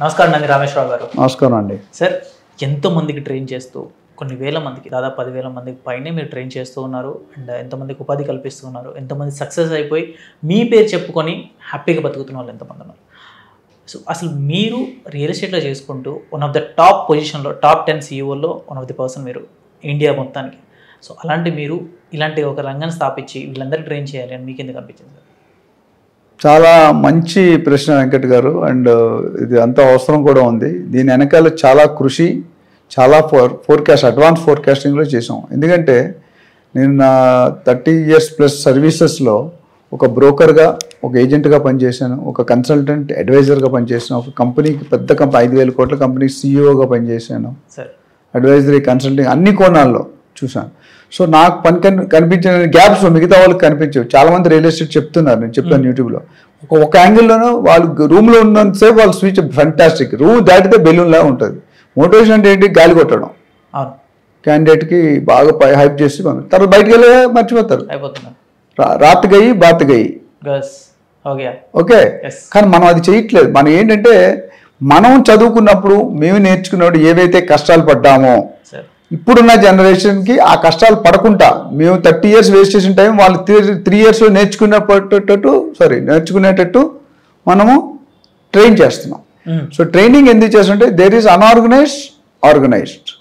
నమస్కారం అండి రామేశ్వరరావు గారు. నమస్కారం అండి. సార్, ఎంతోమందికి ట్రైన్ చేస్తూ కొన్ని వేల మందికి, దాదాపు 10,000 మందికి పైనే మీరు ట్రైన్ చేస్తూ ఉన్నారు. అండ్ ఎంతమందికి ఉపాధి కల్పిస్తూ ఉన్నారు, ఎంతమంది సక్సెస్ అయిపోయి మీ పేరు చెప్పుకొని హ్యాపీగా బతుకుతున్న వాళ్ళు ఎంతమంది ఉన్నారు. సో అసలు మీరు రియల్ ఎస్టేట్లో చేసుకుంటూ వన్ ఆఫ్ ద టాప్ పొజిషన్లో, టాప్ 10 CEOలో వన్ ఆఫ్ ది పర్సన్ మీరు ఇండియా మొత్తానికి. సో అలాంటి మీరు ఇలాంటి ఒక రంగాన్ని స్థాపించి వీళ్ళందరికీ ట్రైన్ చేయాలి అని మీకు ఎందుకు అనిపించింది? చాలా మంచి ప్రశ్న వెంకట్ గారు. అండ్ ఇది అంత అవసరం కూడా ఉంది. దీని వెనకాల చాలా కృషి, చాలా ఫోర్కాస్ట్, అడ్వాన్స్ ఫోర్కాస్టింగ్లో చేసాం. ఎందుకంటే నేను నా 30 years ప్లస్ సర్వీసెస్లో ఒక బ్రోకర్గా, ఒక ఏజెంట్గా పనిచేశాను, ఒక కన్సల్టెంట్ అడ్వైజర్గా పనిచేసాను, ఒక కంపెనీకి పెద్ద కంపెనీ 5,000 కోట్ల కంపెనీ CEO గా పనిచేశాను, అడ్వైజరీ కన్సల్టింగ్ అన్ని కోణాల్లో చూశాను. సో నాకు పని కనిపించిన గ్యాప్స్ మిగతా వాళ్ళకి కనిపించవు. చాలామంది రియల్ ఎస్టేట్ చెప్తున్నారు, నేను చెప్పాను యూట్యూబ్లో. ఒక యాంగిల్లోనూ వాళ్ళు రూమ్లో ఉన్నంతసేపు వాళ్ళు స్విచ్ ఫ్యాంటాస్టిక్, రూమ్ దాటితే బెలూన్లా ఉంటుంది. మోటివేషన్ అంటే ఏంటి? గాలి కొట్టడం, క్యాండిడేట్కి బాగా హైప్ చేసి తర్వాత బయటకు వెళ్ళి మర్చిపోతారు. రాత్ గయి బాత్ గయి, ఓకే. కానీ మనం అది చేయట్లేదు. మనం ఏంటంటే మనం చదువుకున్నప్పుడు మేము నేర్చుకున్నప్పుడు ఏవైతే కష్టాలు పడ్డామో ఇప్పుడున్న జనరేషన్కి ఆ కష్టాలు పడకుండా మేము 30 years వేస్ట్ చేసిన టైం వాళ్ళు 3 years నేర్చుకునేటట్టు మనము ట్రైన్ చేస్తున్నాం. సో ట్రైనింగ్ ఎందుకు చేస్తుంటే there is unorganised, organised.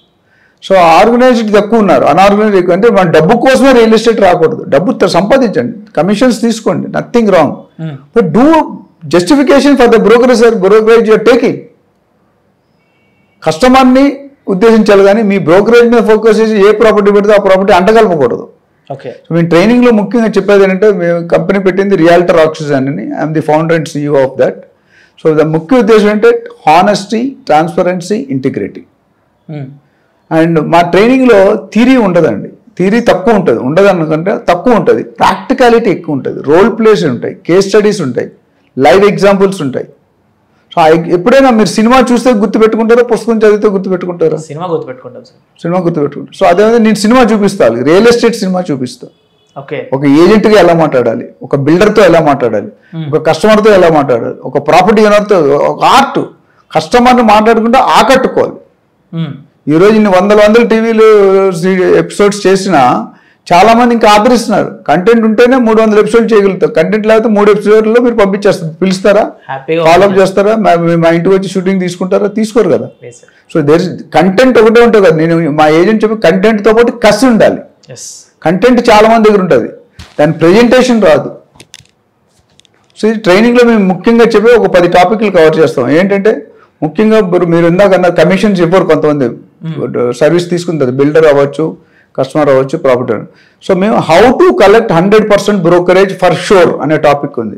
So organised తక్కువ ఉన్నారు, అన్ఆర్గనైజ్డ్ ఎక్కువ. అంటే మన డబ్బు కోసమే రియల్ ఎస్టేట్ రాకూడదు. డబ్బు సంపాదించండి, కమిషన్స్ తీసుకోండి, nothing wrong. But do justification for the brokerage you're taking. కస్టమర్ని ఉద్దేశించాలి కానీ మీ బ్రోకరేజ్ మీద ఫోకస్ చేసి ఏ ప్రాపర్టీ పెడితే ఆ ప్రాపర్టీ అంటగలపకూడదు. సో మేము ట్రైనింగ్లో ముఖ్యంగా చెప్పేది ఏంటంటే, మేము కంపెనీ పెట్టింది రియాల్టర్ ఆక్సిజన్ అని. I'm the founder and CEO of that. So the ముఖ్య ఉద్దేశం ఏంటంటే హానెస్టీ, ట్రాన్స్పరెన్సీ, ఇంటిగ్రిటీ. అండ్ మా ట్రైనింగ్లో థియరీ ఉండదండి. థియరీ తక్కువ ఉంటుంది, ఉండదనుకంటే తక్కువ ఉంటుంది. ప్రాక్టికాలిటీ ఎక్కువ ఉంటుంది. రోల్ ప్లేస్ ఉంటాయి, కేస్ స్టడీస్ ఉంటాయి, లైవ్ ఎగ్జాంపుల్స్ ఉంటాయి. సో ఎప్పుడైనా మీరు సినిమా చూస్తే గుర్తుపెట్టుకుంటారా, పుస్తకం చదివితే గుర్తుపెట్టుకుంటారా? సినిమా గుర్తుపెట్టుకుంటారు. సినిమా గుర్తుపెట్టుకుంటారు. సో అదే నేను సినిమా చూపిస్తాను, రియల్ ఎస్టేట్ సినిమా చూపిస్తాను. ఒక ఏజెంట్గా ఎలా మాట్లాడాలి, ఒక బిల్డర్తో ఎలా మాట్లాడాలి, ఒక కస్టమర్తో ఎలా మాట్లాడాలి, ఒక ప్రాపర్టీ ఓనర్తో, ఒక ఆర్ట్. కస్టమర్ని మాట్లాడుకుంటే ఆకట్టుకోవాలి. ఈరోజు ఇన్ని వందల టీవీలు ఎపిసోడ్స్ చేసినా చాలామంది ఇంకా ఆదరిస్తున్నారు. కంటెంట్ ఉంటేనే 300 ఎపిసోడ్లు చేయగలుగుతారు. కంటెంట్ లేకపోతే 3 episodes మీరు పంపించేస్తారు. పిలుస్తారా, ఫాలోఅప్ చేస్తారా, మా ఇంటికి వచ్చి షూటింగ్ తీసుకుంటారా? తీసుకోరు కదా. సో దేర్ కంటెంట్ ఒకటే ఉంటుంది కదా. నేను మా ఏజెంట్ చెప్పి కంటెంట్తో పాటు కసి ఉండాలి. కంటెంట్ చాలా మంది దగ్గర ఉంటుంది, దాని ప్రెజెంటేషన్ రాదు. సో ఈ ట్రైనింగ్లో మేము ముఖ్యంగా చెప్పి ఒక 10 టాపిక్లు కవర్ చేస్తాం. ఏంటంటే ముఖ్యంగా మీరు ఇందాక కమిషన్స్ ఇవ్వరు కొంతమంది, సర్వీస్ తీసుకుంటారు, బిల్డర్ అవ్వచ్చు, కస్టమర్ అవ్వచ్చు, ప్రాపర్టీ. సో మేము how to collect 100% brokerage for sure అనే టాపిక్ ఉంది.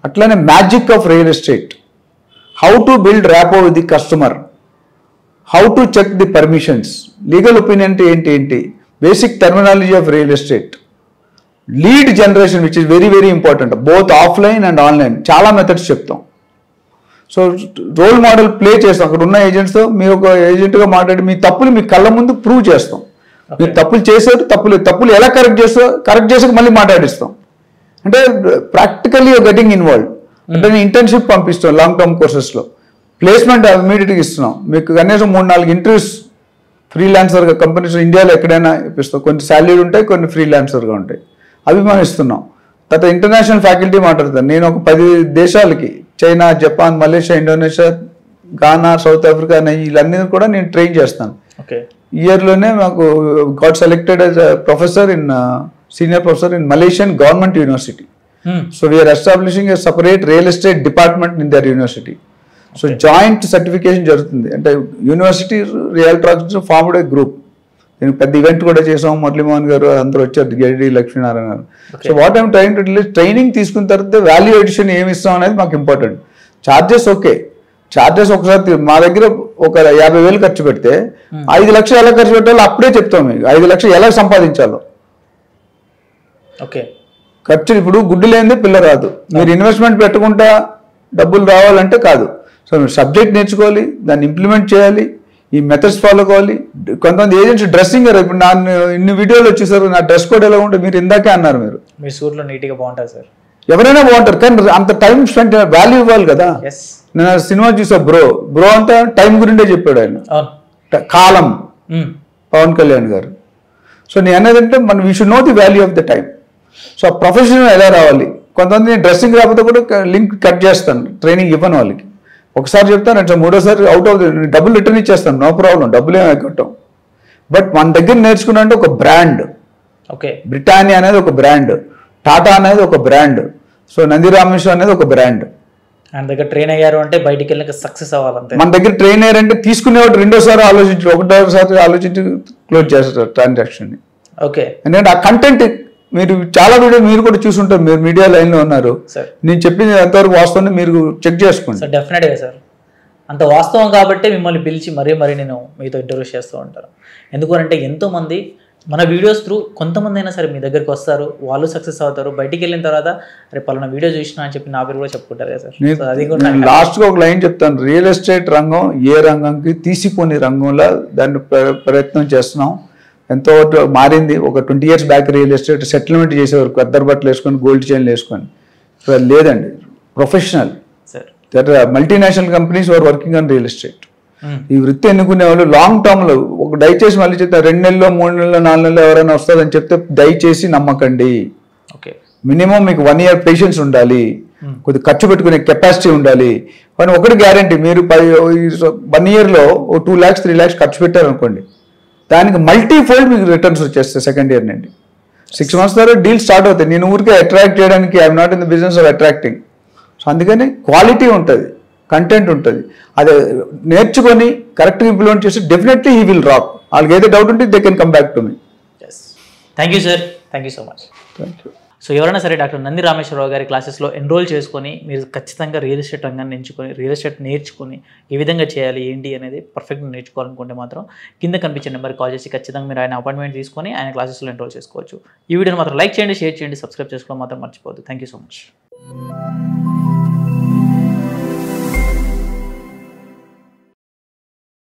అట్లానే magic of real estate, how to build rapport with the customer, how to check the permissions, legal opinion అంటే ఏంటి, basic terminology of real estate, lead generation which is very very important, both offline and online. చాలా methods చెప్తాం. So role model play చేస్తాం. అక్కడ ఉన్న ఏజెంట్స్తో మీరు ఒక ఏజెంట్గా మాట్లాడి మీ తప్పులు మీ కళ్ళ ముందు ప్రూవ్ చేస్తాం. మీరు తప్పులు చేశారు, తప్పులు ఎలా కరెక్ట్ చేసాక మళ్ళీ మాట్లాడిస్తాం. అంటే ప్రాక్టికల్లీ గెటింగ్ ఇన్వాల్వ్. అంటే ఇంటర్న్షిప్ పంపిస్తాం లాంగ్ టర్మ్ కోర్సెస్లో. ప్లేస్మెంట్ ఇమీడియట్గా ఇస్తున్నాం. మీకు కనీసం 3-4 ఇంటర్వ్యూస్ ఫ్రీలాన్సర్గా కంపెనీస్ ఇండియాలో ఎక్కడైనా ఇప్పిస్తాం. కొన్ని శాలరీ ఉంటాయి, కొన్ని ఫ్రీలాన్సర్గా ఉంటాయి. అవి మనం ఇస్తున్నాం. తర్వాత ఇంటర్నేషనల్ ఫ్యాకల్టీ మాట్లాడతాను. నేను ఒక 10 దేశాలకి, China, Japan, Malaysia, Indonesia, Ghana, South Africa, వీళ్ళన్నీ కూడా నేను ట్రైన్ చేస్తాను. ఇయర్లోనే మాకు got selected as professor in senior professor in Malaysian government university. So we are establishing a separate real estate department in their university. So joint certification జరుగుతుంది. అంటే university realtor formed a group. నేను పెద్ద event కూడా చేసాం. మురళీమోహన్ గారు అందరూ వచ్చారు, గెడి లక్ష్మీనారాయణ గారు. So what I'm train to training తీసుకున్న తర్వాత వాల్యూ ఎడిషన్ ఏమి ఇస్తాం అనేది మాకు ఇంపార్టెంట్. ఛార్జెస్ ఓకే, ఛార్జెస్ ఒకసారి మా దగ్గర ఒక 50,000 ఖర్చు పెడితే 5 లక్షలు ఎలా ఖర్చు పెట్టాలో అప్పుడే చెప్తాం. మీకు 5 లక్షలు ఎలా సంపాదించాలో. ఖర్చు ఇప్పుడు గుడ్డు లేనిదే పిల్ల రాదు. మీరు ఇన్వెస్ట్మెంట్ పెట్టుకుంటా డబ్బులు రావాలంటే కాదు. సో మీరు సబ్జెక్ట్ నేర్చుకోవాలి, దాన్ని ఇంప్లిమెంట్ చేయాలి, ఈ మెథడ్స్ ఫాలో కావాలి. కొంతమంది ఏజెంట్స్ డ్రెస్సింగ్, ఇప్పుడు నా ఇన్ని వీడియోలు వచ్చేసారు, నా డ్రెస్ కోడ్ ఎలా ఉంటుంది మీరు ఇందాకే అన్నారు. మీరు మీ సూట్లో నీట్గా బాగుంటుంది సార్. ఎవరైనా బాగుంటారు, కానీ అంత టైం స్పెండ్ వాల్యూ ఇవ్వాలి కదా. నేను సినిమా చూసా బ్రో అంతా టైం గురిండే చెప్పాడు ఆయన. కాలం పవన్ కళ్యాణ్ గారు. సో నేను అనేది అంటే మనం we should know the value of the time. So ఆ ప్రొఫెషనల్ ఎలా రావాలి. కొంతమంది నేను డ్రెస్సింగ్ రాకపోతే కూడా లింక్ కట్ చేస్తాను, ట్రైనింగ్ ఇవ్వను వాళ్ళకి. ఒకసారి చెప్తాను అంటే మూడోసారి అవుట్ ఆఫ్ డబ్బులు రిటర్న్ ఇచ్చేస్తాను, నో ప్రాబ్లం, డబ్బులు ఏమి కట్టాం. బట్ మన దగ్గర నేర్చుకున్నా అంటే ఒక బ్రాండ్. ఓకే, బ్రిటానియా అనేది ఒక బ్రాండ్, టాటా అనేది ఒక బ్రాండ్, సో నంది రామేశ్వరం అనేది ఒక బ్రాండ్. ఆయన దగ్గర ట్రైన్ అయ్యారు అంటే బయటికి వెళ్ళక సక్సెస్ అవ్వాలంటే. మన దగ్గర ట్రైన్ అయ్యారంటే తీసుకునేవాడు రెండోసారి ఆలోచించి, ఒకటోసారి ఆలోచించి క్లోజ్ చేస్తారు ట్రాన్సాక్షన్ని. ఓకే, ఎందుకంటే ఆ కంటెంట్ మీరు చాలా వీడియో మీరు కూడా చూసుంటారు, మీరు మీడియా లైన్లో ఉన్నారు. నేను చెప్పింది ఎంతవరకు వాస్తవం మీరు చెక్ చేసుకోండి సార్. డెఫినెట్గా సార్, అంత వాస్తవం కాబట్టి మిమ్మల్ని పిలిచి మరీ నేను మీతో ఇంటర్వ్యూ చేస్తూ ఉంటాను. ఎందుకంటే ఎంతోమంది మన వీడియోస్ త్రూ కొంతమంది అయినా సరే మీ దగ్గరికి వస్తారు, వాళ్ళు సక్సెస్ అవుతారు. బయటికి వెళ్ళిన తర్వాత రేపు పలానా వీడియో చూసినా అని చెప్పి నా పేరు కూడా చెప్పుకుంటారు కదా సార్. అది కూడా లాస్ట్గా ఒక లైన్ చెప్తాను. రియల్ ఎస్టేట్ రంగం ఏ రంగంకి తీసిపోని రంగంలో దాన్ని ప్రయత్నం చేస్తున్నాం. ఎంతో మారింది. ఒక 20 years back real estate settlement చేసేవారు, కద్దరు బట్టలు వేసుకొని గోల్డ్ చైన్లు వేసుకొని. లేదండి, professional multinational companies are working on real estate. ఈ వృత్తి ఎన్నుకునే వాళ్ళు లాంగ్ టర్మ్లో ఒక దయచేసి మళ్ళీ చెప్తే 2 నెలల్లో 3 నెలల్లో 4 నెలల్లో ఎవరైనా వస్తుందని చెప్తే దయచేసి నమ్మకండి. మినిమం మీకు 1 year పేషెన్స్ ఉండాలి, కొద్ది ఖర్చు పెట్టుకునే కెపాసిటీ ఉండాలి. కానీ ఒకటి గ్యారంటీ, మీరు 1 yearలో 2 lakhs 3 lakhs ఖర్చు పెట్టారనుకోండి, దానికి మల్టీఫోల్డ్ మీకు రిటర్న్స్ వచ్చేస్తాయి సెకండ్ ఇయర్ నుండి. 6 months తర్వాత డీల్ స్టార్ట్ అవుతాయి. నేను ఊరికే అట్రాక్ట్ చేయడానికి I'm not in the business of attracting. So అందుకని క్వాలిటీ ఉంటుంది, కంటెంట్ ఉంటుంది. అది నేర్చుకొని కరెక్ట్గా ఇంప్లిమెంట్ చేస్తే డెఫినెట్లీ హీ విల్ రాక్. వాళ్ళకి ఏదో డౌట్ ఉంటే they can come back to me. Thank you sir, thank you so much. Thank you. So ఎవరైనా సరే డాక్టర్ నంది రామేశ్వరరావు గారి క్లాసెస్లో ఎన్రోల్ చేసుకొని మీరు ఖచ్చితంగా రియల్ ఎస్టేట్ రంగాన్ని ఎంచుకొని రియల్ ఎస్టేట్ నేర్చుకొని ఏ విధంగా చేయాలి ఏంటి అనేది పర్ఫెక్ట్గా నేర్చుకోవాలనుకుంటే మాత్రం కింద కనిపించే నెంబర్కి కాల్ చేసి ఖచ్చితంగా మీరు ఆయన అపాయింట్మెంట్ తీసుకొని ఆయన క్లాసెస్లో ఎన్రోల్ చేసుకోవచ్చు. ఈ వీడియోని మాత్రం లైక్ చేయండి, షేర్ చేయండి, సబ్స్క్రైబ్ చేసుకోవడం మాత్రం మర్చిపోవద్దు. Thank you so much.